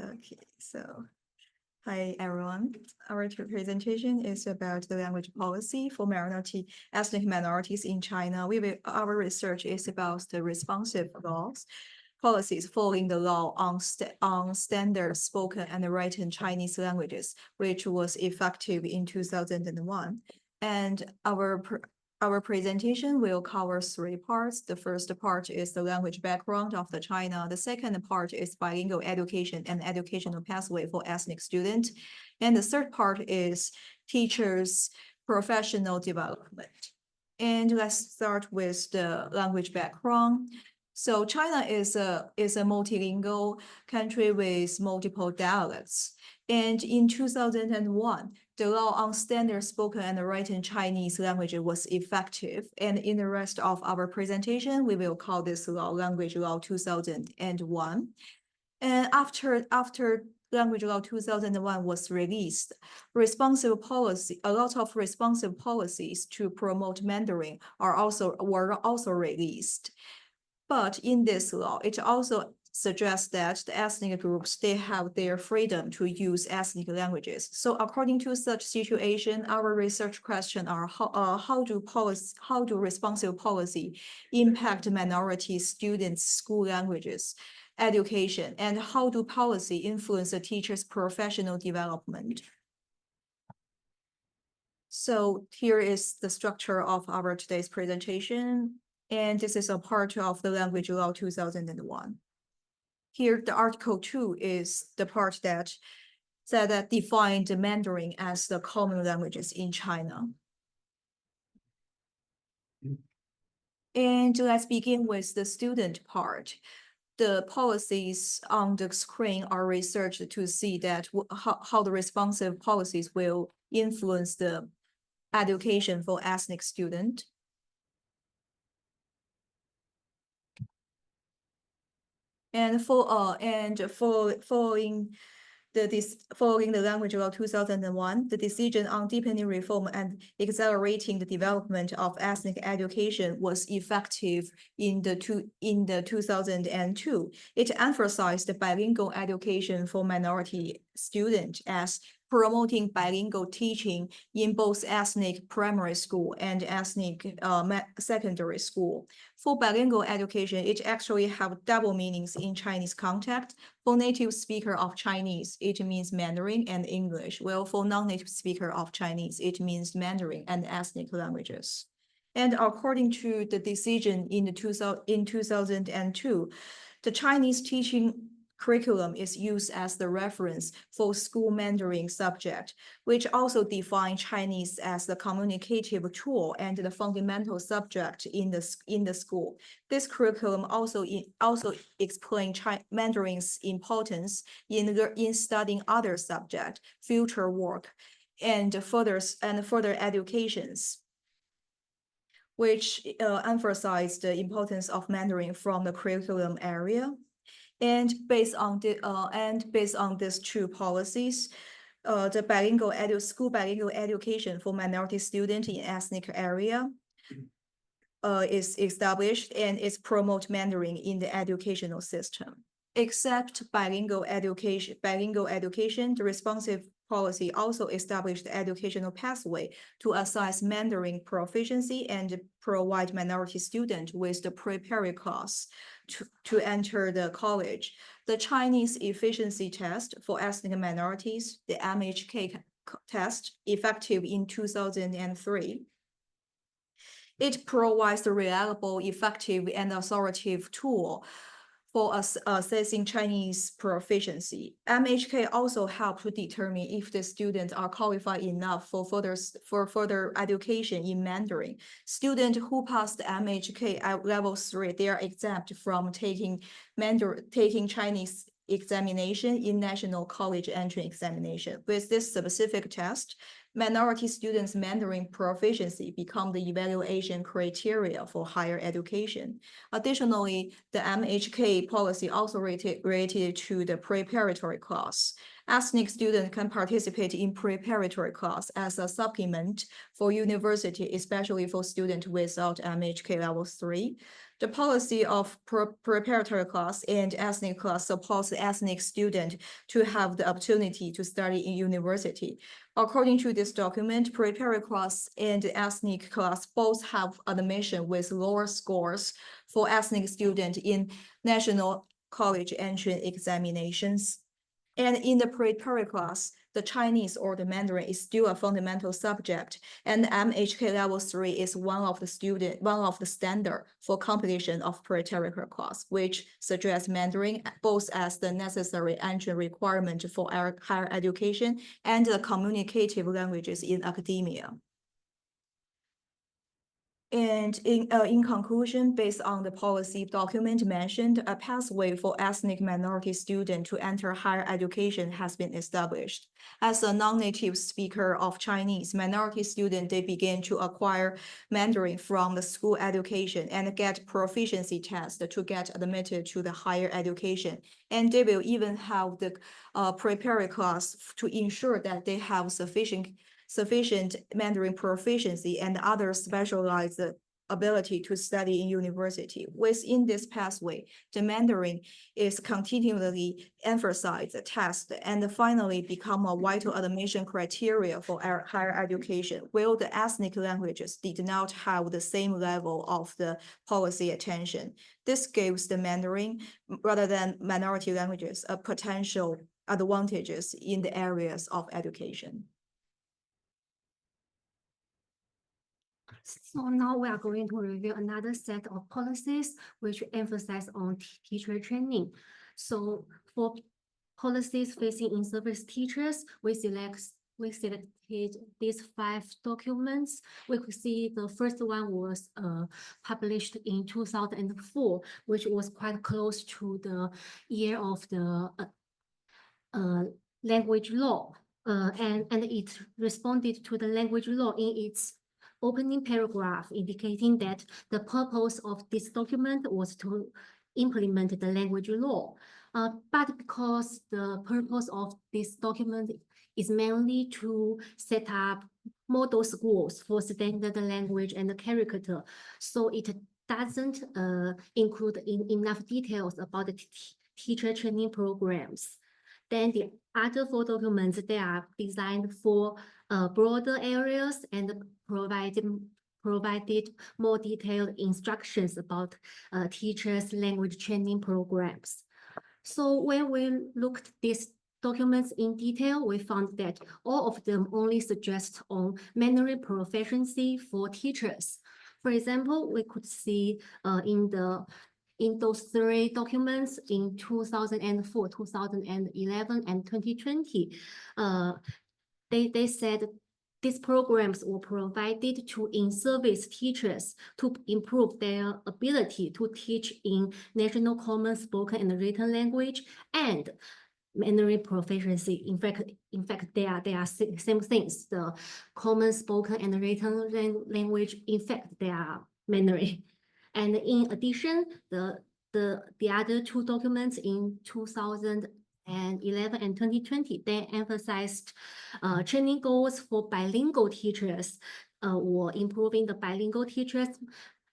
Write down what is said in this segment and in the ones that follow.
Okay, so hi everyone. Our presentation is about the language policy for ethnic minorities in China. Our research is about the responsive laws policies following the law on standard spoken and written Chinese languages, which was effective in 2001. And our presentation will cover three parts. The first part is the language background of the China. The second part is bilingual education and educational pathway for ethnic students. And the third part is teachers' professional development. And let's start with the language background. So China is a multilingual country with multiple dialects. And in 2001, the law on standard spoken and written Chinese language was effective. And in the rest of our presentation, we will call this law Language Law 2001. And after Language Law 2001 was released, a lot of responsive policies to promote Mandarin were also released. But in this law, it also suggests that the ethnic groups, they have their freedom to use ethnic languages. So according to such situation, our research question are how do responsive policy impact minority students' school languages, education, and how do policy influence the teacher's professional development? So here is the structure of our today's presentation. And this is a part of the Language Law 2001. Here, the Article 2 is the part that defined the Mandarin as the common languages in China. And let's begin with the student part. The policies on the screen are researched to see that how the responsive policies will influence the education for ethnic students. And following the Language Law 2001, the decision on deepening reform and accelerating the development of ethnic education was effective in the 2002. It emphasized bilingual education for minority students as promoting bilingual teaching in both ethnic primary school and ethnic secondary school. For bilingual education, it actually have double meanings in Chinese context. For native speaker of Chinese, it means Mandarin and English. Well, for non-native speaker of Chinese, it means Mandarin and ethnic languages. And according to the decision in 2002, the Chinese teaching curriculum is used as the reference for school Mandarin subject, which also define Chinese as the communicative tool and the fundamental subject in the school. This curriculum also explain Mandarin's importance in studying other subject, future work, and further educations, which emphasize the importance of Mandarin from the curriculum area. And based on these two policies, the school bilingual education for minority students in ethnic area is established and is promote Mandarin in the educational system. Except bilingual education, the responsive policy also established the educational pathway to assess Mandarin proficiency and provide minority students with the preparatory class to enter the college. The Chinese efficiency test for ethnic minorities, the MHK test, effective in 2003. It provides a reliable, effective, and authoritative tool for assessing Chinese proficiency. MHK also helps to determine if the students are qualified enough for further education in Mandarin. Students who pass the MHK at level 3, they are exempt from taking Chinese examination in National College Entry Examination. With this specific test, minority students' Mandarin proficiency become the evaluation criteria for higher education. Additionally, the MHK policy also related to the preparatory class. Ethnic students can participate in preparatory class as a supplement for university, especially for students without MHK level 3. The policy of preparatory class and ethnic class supports the ethnic student to have the opportunity to study in university. According to this document, preparatory class and ethnic class both have admission with lower scores for ethnic student in national college entrance examinations. And in the preparatory class, the Chinese or the Mandarin is still a fundamental subject, and MHK level 3 is one of the standard for completion of preparatory class, which suggests Mandarin both as the necessary entry requirement for our higher education and the communicative languages in academia. And in conclusion, based on the policy document mentioned, a pathway for ethnic minority students to enter higher education has been established. As a non-native speaker of Chinese, minority students, they begin to acquire Mandarin from the school education and get proficiency tests to get admitted to the higher education. And they will even have the preparatory class to ensure that they have sufficient Mandarin proficiency and other specialized ability to study in university. Within this pathway, the Mandarin is continually emphasized, tested, and finally become a vital admission criteria for our higher education, while the ethnic languages did not have the same level of the policy attention. This gives the Mandarin, rather than minority languages, a potential advantages in the areas of education. So now we are going to review another set of policies which emphasize on teacher training. So for policies facing in-service teachers, we selected these 5 documents. We could see the first one was published in 2004, which was quite close to the year of the language law. And it responded to the language law in its opening paragraph, indicating that the purpose of this document was to implement the language law. But because the purpose of this document is mainly to set up model schools for standard language and character, so it doesn't include enough details about the teacher training programs. Then the other 4 documents, they are designed for broader areas and provided more detailed instructions about teachers' language training programs. So when we looked these documents in detail, we found that all of them only suggest on Mandarin proficiency for teachers. For example, we could see in those 3 documents in 2004, 2011, and 2020, they said these programs were provided to in-service teachers to improve their ability to teach in national common spoken and written language and Mandarin proficiency. In fact, they are same things. The common spoken and written language, in fact, they are Mandarin. And in addition, the other 2 documents in 2011 and 2020, they emphasized training goals for bilingual teachers, or improving the bilingual teachers'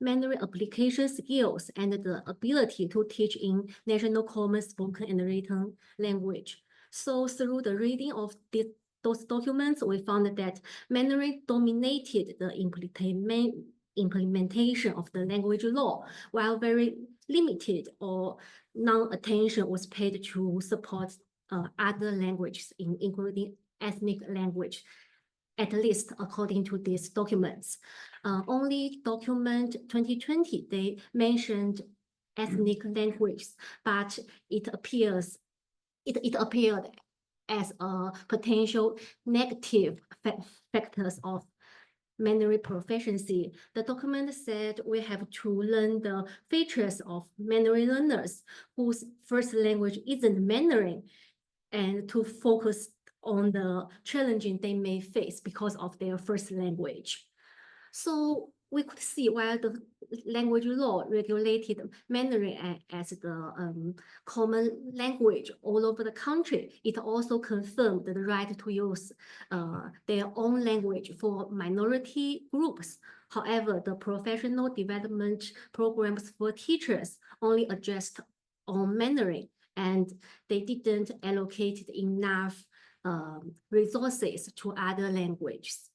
Mandarin application skills and the ability to teach in national common spoken and written language. So through the reading of those documents, we found that Mandarin dominated the implementation of the language law, while very limited or non-attention was paid to support other languages, including ethnic language, at least according to these documents. Only document 2020, they mentioned ethnic languages, but it appeared as a potential negative factors of Mandarin proficiency. The document said we have to learn the features of Mandarin learners whose first language isn't Mandarin, and to focus on the challenges they may face because of their first language. So we could see while the language law regulated Mandarin as the common language all over the country, it also confirmed the right to use their own language for minority groups. However, the professional development programs for teachers only addressed on Mandarin, and they didn't allocate enough resources to other languages.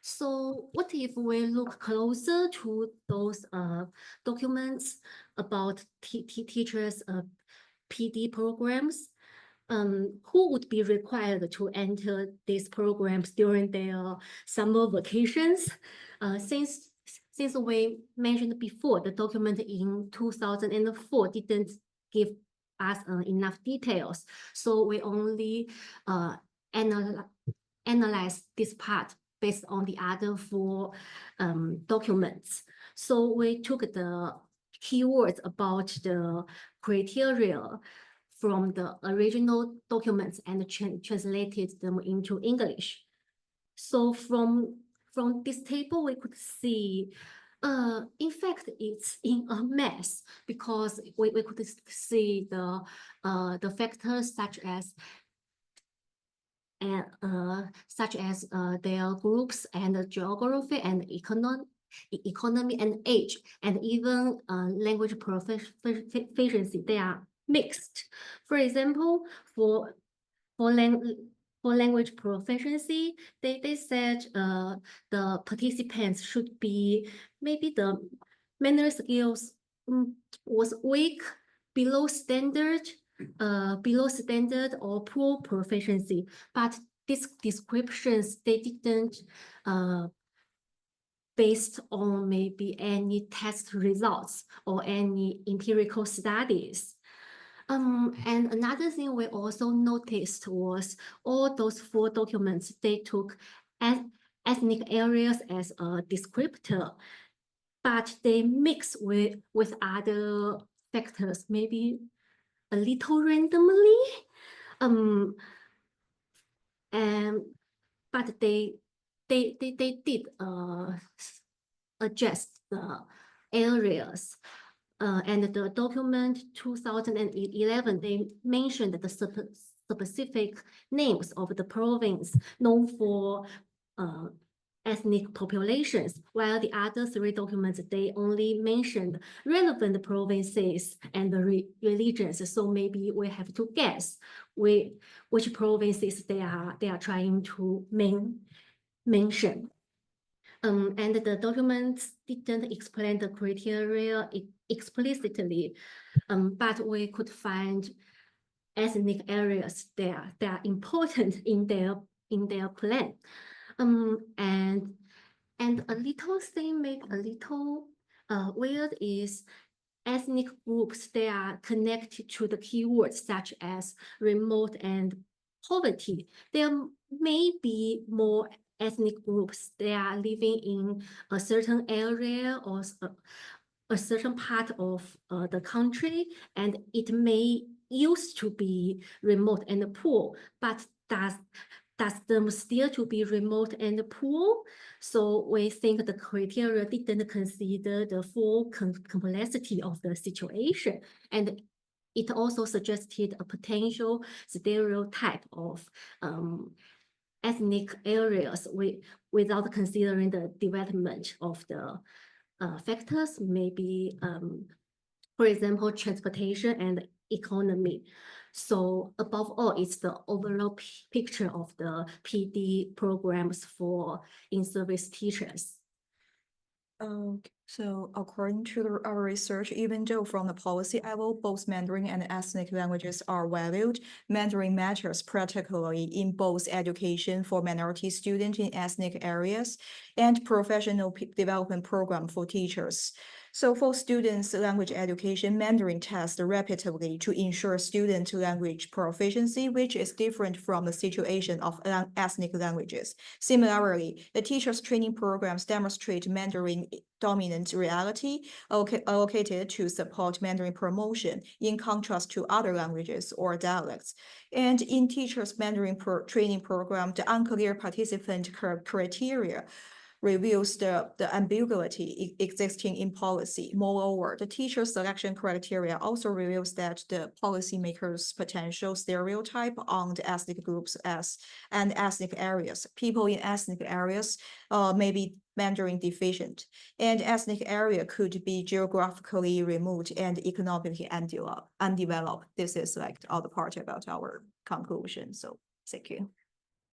So what if we look closer to those documents about teachers' PD programs? Who would be required to enter these programs during their summer vacations? Since we mentioned before, the document in 2004 didn't give us enough details, so we only analyze this part based on the other four documents. So we took the keywords about the criteria from the original documents and translated them into English. So from this table, we could see, in fact, it's in a mess because we could see the factors such as their groups and geography and economy and age, and even language proficiency. They are mixed. For example, for language proficiency, they said the participants should be maybe the Mandarin skills was weak, below standard or poor proficiency, but these descriptions, they didn't based on maybe any test results or any empirical studies. And another thing we also noticed was all those four documents, they took ethnic areas as a descriptor, but they mix with other factors, maybe a little randomly, but they did adjust the areas. And the document 2011, they mentioned the specific names of the province known for ethnic populations, while the other three documents, they only mentioned relevant provinces and the religions. So maybe we have to guess which provinces they are trying to mention. And the documents didn't explain the criteria explicitly, but we could find ethnic areas that are important in their plan. And a little thing make a little weird is ethnic groups, they are connected to the keywords such as remote and poverty. There may be more ethnic groups, they are living in a certain area or a certain part of the country, and it may used to be remote and poor, but does them still to be remote and poor? So we think the criteria didn't consider the full complexity of the situation. And it also suggested a potential stereotype of ethnic areas without considering the development of the factors, maybe, for example, transportation and economy. So above all, it's the overall picture of the PD programs for in-service teachers. So according to our research, even though from the policy level, both Mandarin and ethnic languages are valued, Mandarin matters particularly in both education for minority students in ethnic areas and professional development program for teachers. So for students' language education, Mandarin tests repeatedly to ensure student language proficiency, which is different from the situation of ethnic languages. Similarly, the teachers' training programs demonstrate Mandarin dominant reality allocated to support Mandarin promotion, in contrast to other languages or dialects. And in teachers' Mandarin training program, the unclear participant criteria reveals the ambiguity existing in policy. Moreover, the teacher selection criteria also reveals that the policymakers' potential stereotype on the ethnic groups and ethnic areas. People in ethnic areas may be Mandarin deficient, and ethnic area could be geographically remote and economically undeveloped. This is like all the part about our conclusion. So thank you.